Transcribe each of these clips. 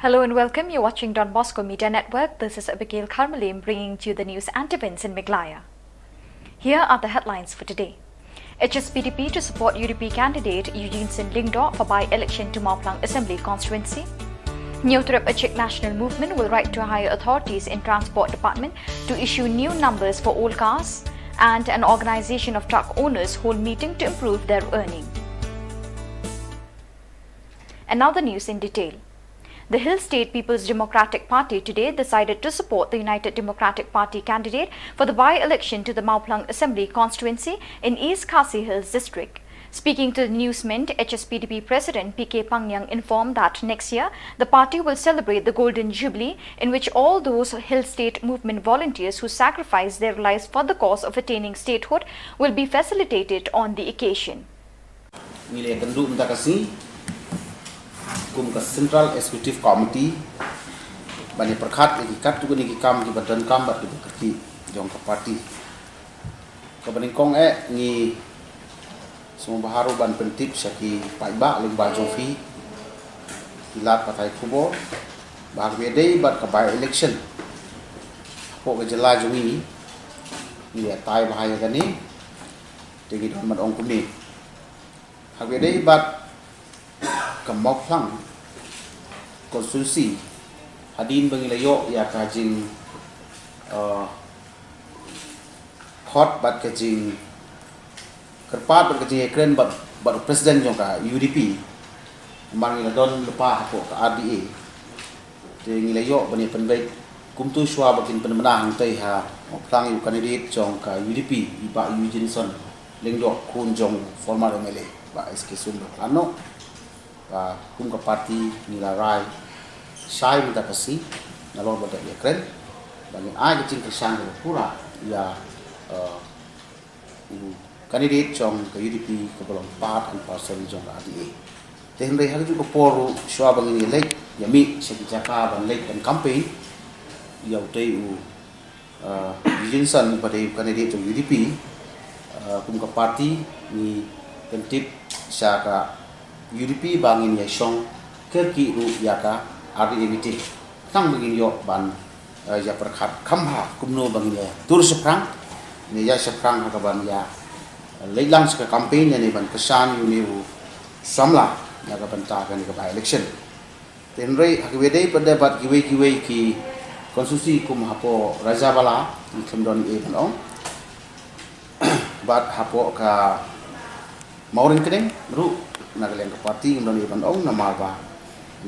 Hello and welcome. You're watching Don Bosco Media Network. This is Abigail Carmelim bringing to you the news and events in Meghalaya. Here are the headlines for today. HSPDP to support UDP candidate Eugene Sin Lingdo for by-election to Mauplang Assembly constituency. New Trip Achik National Movement will write to higher authorities in Transport Department to issue new numbers for old cars, and an organization of truck owners hold meeting to improve their earning. And now the news in detail. The Hill State People's Democratic Party today decided to support the United Democratic Party candidate for the by-election to the Mauplang Assembly constituency in East Khasi Hills district. Speaking to the Newsmint, HSPDP President P.K. Pangyang informed that next year the party will celebrate the Golden Jubilee, in which all those Hill State movement volunteers who sacrificed their lives for the cause of attaining statehood will be facilitated on the occasion. Kum ka Central Executive Committee bani perkhat ikat tu ni kam ki badan kam bat ki kaki jong ka parti ka baning kong ni semua baharu ban pentip syaki paiba ling ba jofi hilat patai kubo bahar bedai bat ka by election ko ke jela jungi ni tai bahaya gani tegi don mat ong kuni har bedai bat ka Mauplang konstitusi hadin bangilayo ya kajing hot bat kajing kerpat bat kajing ekren bat presiden jong ka UDP mangila don lepa ko ka RDA te ngilayo bani penbaik kumtu shwa bakin penmenang tai ha Mauplang yu kandidat jong ka UDP iba Eugene Sin Lingdo kun jong former MLA ba SK Sumber ano kum ka parti nila rai sai minta kasi nalor bodak ya kren bagi ai kecing kesan pura ya kandidat jong ke UDP ke belum part and parcel jong RDA teh ndai hal juga poru shwa bang ni lek yami sekijaka ban lek dan campaign ya utai Eugene pada kandidat jong UDP kum ka parti ni pentip syaka UDP bangin ya song ke ki ru ya ka RDABT tang bangin yo ban ya perkhat khamha kumno bangin ya tur seprang ni ya seprang ha ka ban ya leilang se campaign ni ban kesan yu ni samla ya ka ban ta kan ka by election tenrei hakwedei pada bat kiwe ki konstitusi kum hapo raja bala ni khamdon e ban ong bat hapo ka maurin kedeng ru nagaliang ke parti kemudian iban ong nama ba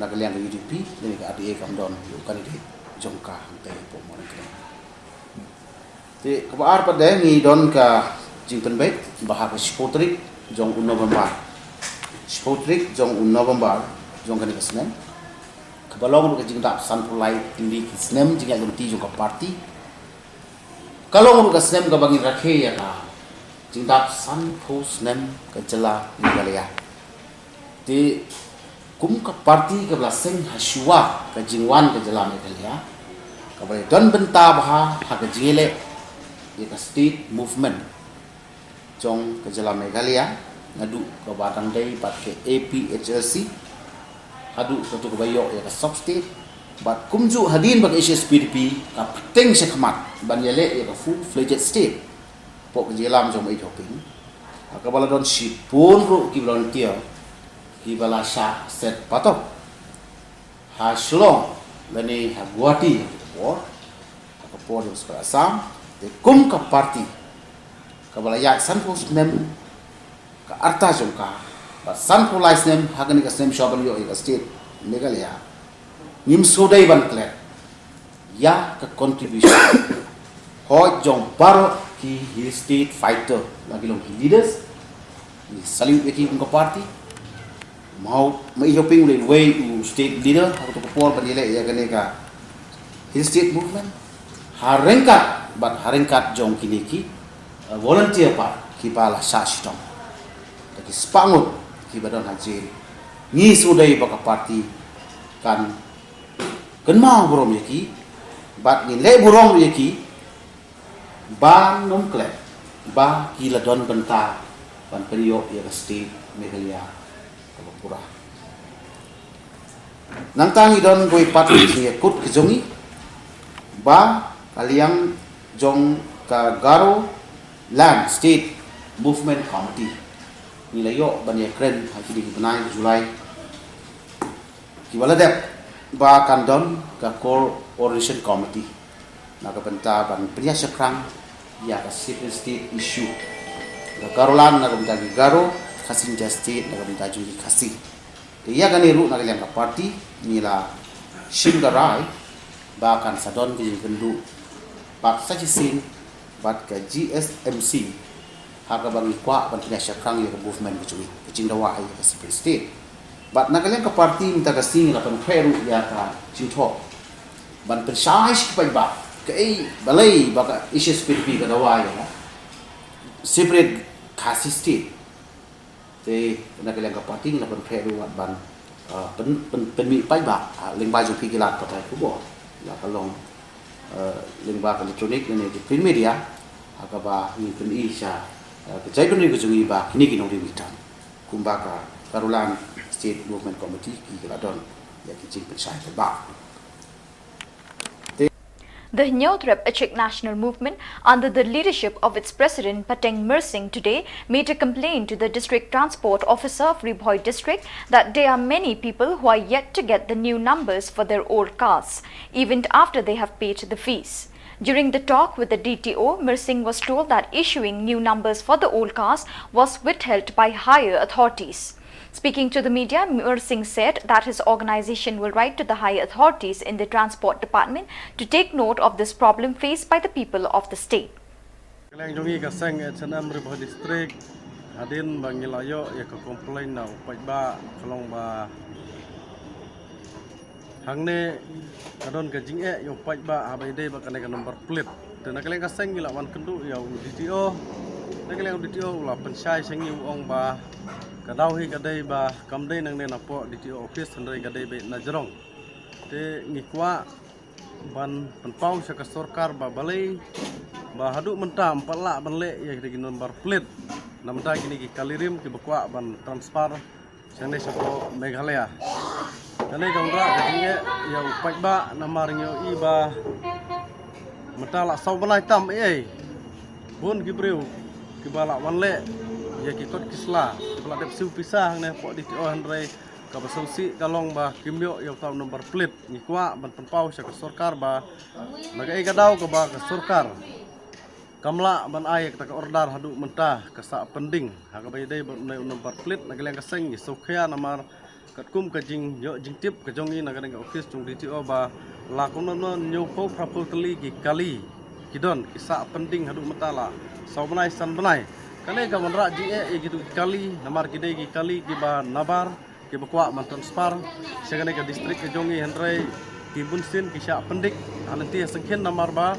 nagaliang ke UDP dan ke RDA kemudian kandidat jongka hantai po mo nagre te kabar pada ni don ka jington baik bahag spotrik jong November spotrik jong November jong kan kesnem kabalong ke jingta sanpulai tinggi kesnem jinga gunti jong ka parti kalau ngul kesnem ka bangi rakhe ya ka jingta sanpul snem ke jela Meghalaya di kum ka parti ke belaseng haswa ke jingwan ke jalan Meghalaya ka boleh don benta bah ha ke jingele ya ka state movement jong ke jalan Meghalaya ngadu ke batang dai pat ke APHLC hadu ke tu ke bayo ya ka sub state bat kumju hadin bag HSPDP ka penting sekmat ban yele ya ka full fledged state pok ke jalan jong mai hoping ka bala don sipun ru ki volunteer di balasa set patok haslong lani Guwahati por di Assam de kum ka parti ka balaya sanpos nem ka arta jongka ba sanpolais nem hagani ka sem shoban yo ka state Meghalaya nim sodai ban kle ya ka contribution ho jong par ki hill state fighter lagi long leaders ni saling eki kum ka parti mau mai hoping le way u state leader atau kepol bandile ya gane ka hill state movement harengkat bat harengkat jong kiniki volunteer pa kipala sa sitong taki spangut ki badan hajir ni sudai baka parti kan kenma borom yaki bat ni le borom yaki ba nom kle ba kila don benta ban periok ya state Meghalaya pura nang tangi don goi parti ni kut kejongi ba kaliang jong ka Garo Land State Movement Committee ni layo bani kren hakidi benai Julai ki wala dep ba kan don ka coordination committee na ka benta ban priya sakrang ya ka state issue ka Garo Land na ka benta Garo Khasi State na ka benta jungi Khasi ya kan iru na kaliang ka party ni la Shingarai ba kan sadon ki kendu ba sa sin bat ka GSMC haga bang kwa ban priya sakrang ya ka movement ki cing dawa ai ka state bat na kaliang ka party minta ka sing la pan kheru ya ka cintho ban pensais ki ba ka ei balai ba ka issues pi ka dawa ya separate Khasi State te na kaliang ka party la pan kheru ban pen mi pai ba ling ba ju pi kilat pa ku bo la ka long ling ba ka electronic ne ki print media ka ba ni pen i sha ka jai pen ri ku ju ba kini ki no ri bitan kumba ka Garo Land State Movement Committee ki la don ya ki jing pensai ba. The Nyodrep Achik National Movement, under the leadership of its president Pateng Mersing, today made a complaint to the district transport officer of Ribhoi district that there are many people who are yet to get the new numbers for their old cars, even after they have paid the fees. During the talk with the DTO, Mersing was told that issuing new numbers for the old cars was withheld by higher authorities. Speaking to the media, Mersing said that his organization will write to the higher authorities in the transport department to take note of this problem faced by the people of the state. Kalian jongi ka seng SNM Ribhoi district adin bangilayo ya ka complain na upai ba kalong ba hangne kadon ka jing yo upai ba habai dei ba kanai ka number plate dan kalian ka seng gila wan kendu ya DTO dan kalian DTO la pensai sengi ong ba kadauhi kadai ba kamdai nang ne napo DTO office handai kadai be najrong te ngikwa ban penpau sa ka sarkar ba balai ba hadu menta empala banle ya ki number plate namda kini ki kalirim ki bakwa ban transfer sane sapo Meghalaya dane kaundra kadinge ya upai ba namarnyo iba menta la sau banai tam bun ki breu ki bala wanle ya ki kot kisla kepala dep siu pisah ne po DTO handai ka basausi kalong ba kimyo ya tahu number plate ni kwa ban penpau sa ka sarkar ba nagai kadau ka ba ka sarkar kamla ban ai ka order hadu mentah ka sa pending ha ka bai dei number plate nagai ka seng so khia namar katkum ka jing yo jing tip ka jongi nagai ka office jong DTO ba la kun no nyu po properly ki kali kidon kisa pending hadu mentala sau banai san banai kane ka manra ji gitu kali namar kidai ki kali ki ba nabar ki bakwa man transfer segane ka district ke jongi hendrai ki bunsin ki sya pendik ananti sengkhen namar ba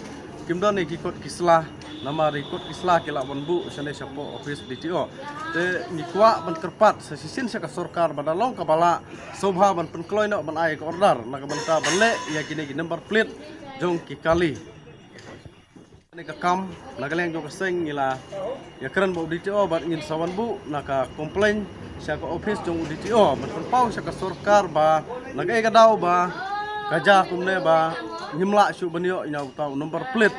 kimdon ki kot kislah namar ikut kislah ki la bonbu sane sapo office DTO te ni kwa ban kerpat sesisin sa ka sarkar badalong ka bala sobha ban penkloi no ban ai ka order na ka banta banle ya kini ki number plate jong ki kali ni ka kam nagaleng jong seng ila ya keren bo DTO bat ngin sawan bu naka complain sa ka office jong DTO ban penpau sa ka sarkar ba nagai ka daw ba kaja kumne ba ngimla su banyo ina tahu number plate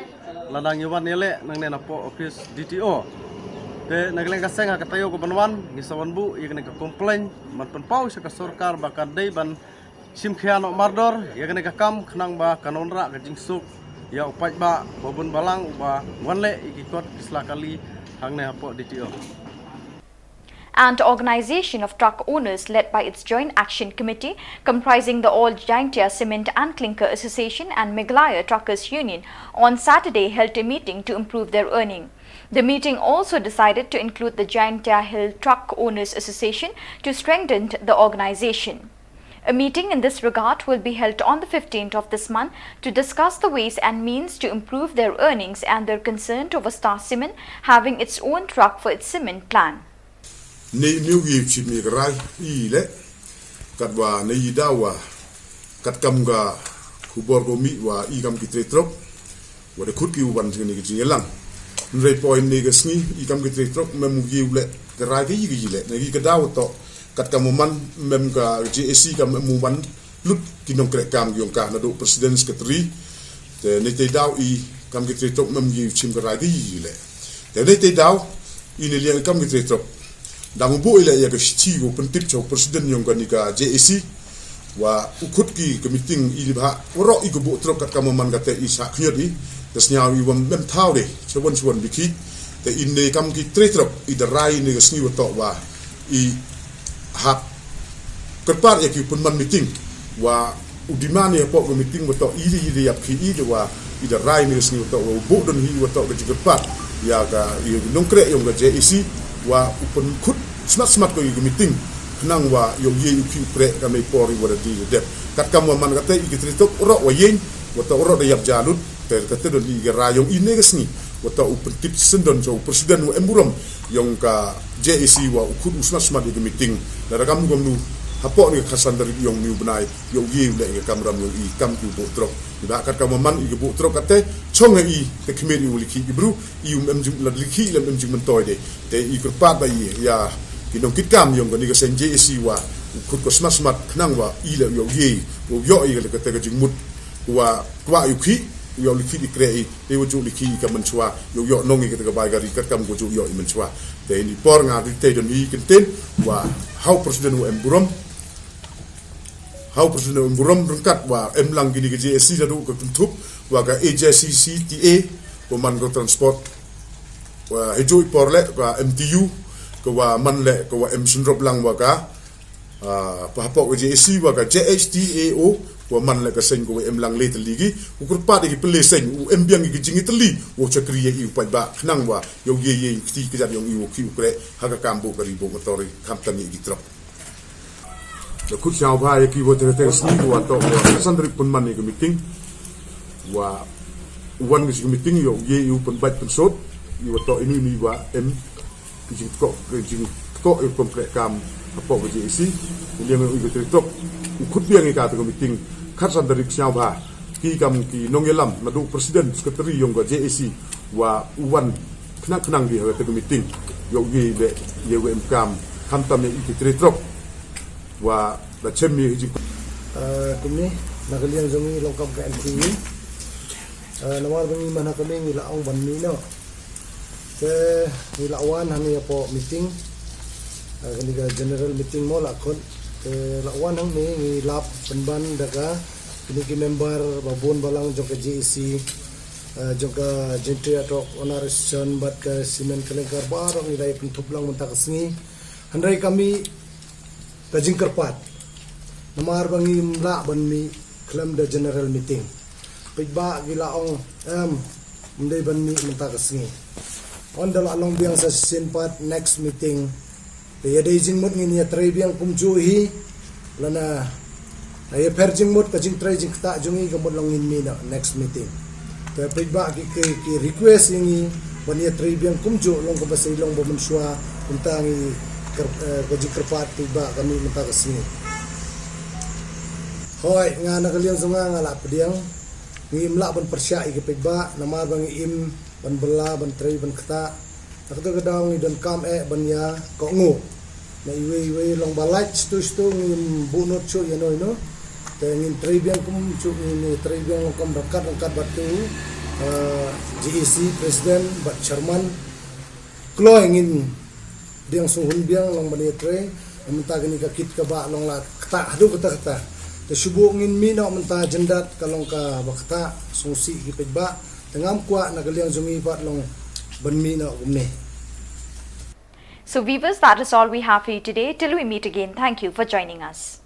ladang yawan nele nang ne napo office DTO te nagaleng ka seng ka tayo ko banwan ngi sawan bu ya ka complain man penpau sa ka sarkar ba kadai ban simkhiano mardor ya ka kam khnang ba kanonra ka jingsuk ya upai ba babun balang ba wanle ikikot kisla kali hangne hapo DTO. And organization of truck owners led by its Joint Action Committee comprising the All Jaintia Cement and Clinker Association and Meghalaya Truckers Union on Saturday held a meeting to improve their earning. The meeting also decided to include the Jaintia Hill Truck Owners Association to strengthen the organization. A meeting in this regard will be held on the 15th of this month to discuss the ways and means to improve their earnings and their concern over Star Cement having its own truck for its cement plant. Nei new give chip mi rai I le katwa nei dawa kat kam ga kubor go mi wa I kam ki tretrok wa de kut ki wan ni ki jingelang nrei point ni ga sni I kam ki tretrok mem gi le rai ki le nei ka daw to kat kam man mem ka GSC kam mu ban lut kinong krek kam yong ka na do president secretary te ne te daw I kam ki tretok nam yi chim ka gi le te ne te daw I ne liang kam ki tretok dang bu ile ya ka shi go pentip chau president yong ka ni ka JAC wa ukut ki meeting I ba ro I go bu trok kat kam man ka te I sa khnyot I tasnya I wam mem thau de chwon biki te in ne kam ki tretok I da rai ne ga sni wa to wa I hap kerpar ya ki pun man meeting wa udimani ya pok meeting beto ili yap ki ide wa ida rai ni sni beto wa bu don hi beto ke kerpar ya ka i nongkre yong ga JEC wa upun kut smart ko i meeting nang wa yong ye ki pre ka me pori wa di de kat kam wa man ka te i tritok ro wa yen wa to ro de yap jalut te ka te don i ga rayong ine ga sni wa to upun tip sendon so presiden wa emburam yong ka JEC wa ukut smart i meeting da kam gom nu hapok ni khasan dari yong niu benai yong ye le nge kamram yong I kam tu bo trok ba kat kam man I bo trok kate chong I te khmeri uli ki ibru I jum la likhi lem jum mentoy de te I kurpat ba I ya kinong kit kam yong ni ka sen JEC wa kut ko smart knang wa I le yong ye yo I le kate ka jing mut wa yu khi yo likhi di krei te wo ju likhi ka menchwa yo nongi kate ka bai gari kat kam go ju yo I menchwa te ni por nga te don I kenten wa how president wo emburom how president Buram rengkat wa emlang gini ke JSC lalu ke tutup wa ke AJCCTA peman ko transport wa hijau porle wa MTU ke wa manle ke wa emsunrop lang wa ka pahapok ke JSC wa ke JHTAO wa manle ke sen ko emlang le teligi ukur pa de pele sen u embiang gi jingi teli wo chakriye I pa ba nang wa yo ye ti ke jad yong I wo ki ukre haga kambo ke ribo motori kampani gi trop the kut siya ba ya ki wo te sni wa to sandri pun man ni meeting wa wan gi meeting yo ye pun bat pun sot I wa to ini ni wa em ki ko e kompre kam apo ge JEC dia ngi go te tok kut biang I ka to meeting khat sandri siya ba ki kam ki nongelam na do president secretary yong ga JEC wa wan knang di ha te meeting yo ye le ye wem kam kam tam I ki tre tok wa da chemi ji kumni nakalian zongi longkap ka MTV nawar bangi mana kami ngila ong ban mi no ke ngila wan hani apo meeting kani ga general meeting mo la kon ke lawan hang ni ngilap penban daga kini ki member babon balang jong ka JEC jong ka jentri atok onaris jon bat ka simen kelengkar barang ngilai pentup lang muntak sengi handai kami kajing kerpat namar bangi mla ban mi klam da general meeting pigba gila ong mendai ban mi menta kasngi on dal along biang sa sinpat next meeting de yade jing mot ngini ya trai biang kumju hi lana ay perjing mot kajing trai jing ta jungi gamot long in mi na next meeting te pigba ki request ngi ban ya trai biang kumju long ko basay long bo mensua untangi kajing kerpat tiba kami menta kasngi hoy nga nakaliang sunga nga la pediang ngim la ban persya I pigba namar bang im ban bela ban trai ban kata takto kadang I don kam ban ya ko ngu na iwe long balaj stu ngim bunot chu yano no te ngim trai biang kum chu ngim trai biang long kam rakat batu JEC president bat chairman klo ngin biang suhun biang long ban trai menta gani ka kit ka ba long la kata hadu kata te subo ngin mina menta jendat kalong ka bakta sungsi gipigba tengam kwa nagaliang zungi pat long ban mina umne. So viewers, that is all we have for you today. Till we meet again, thank you for joining us.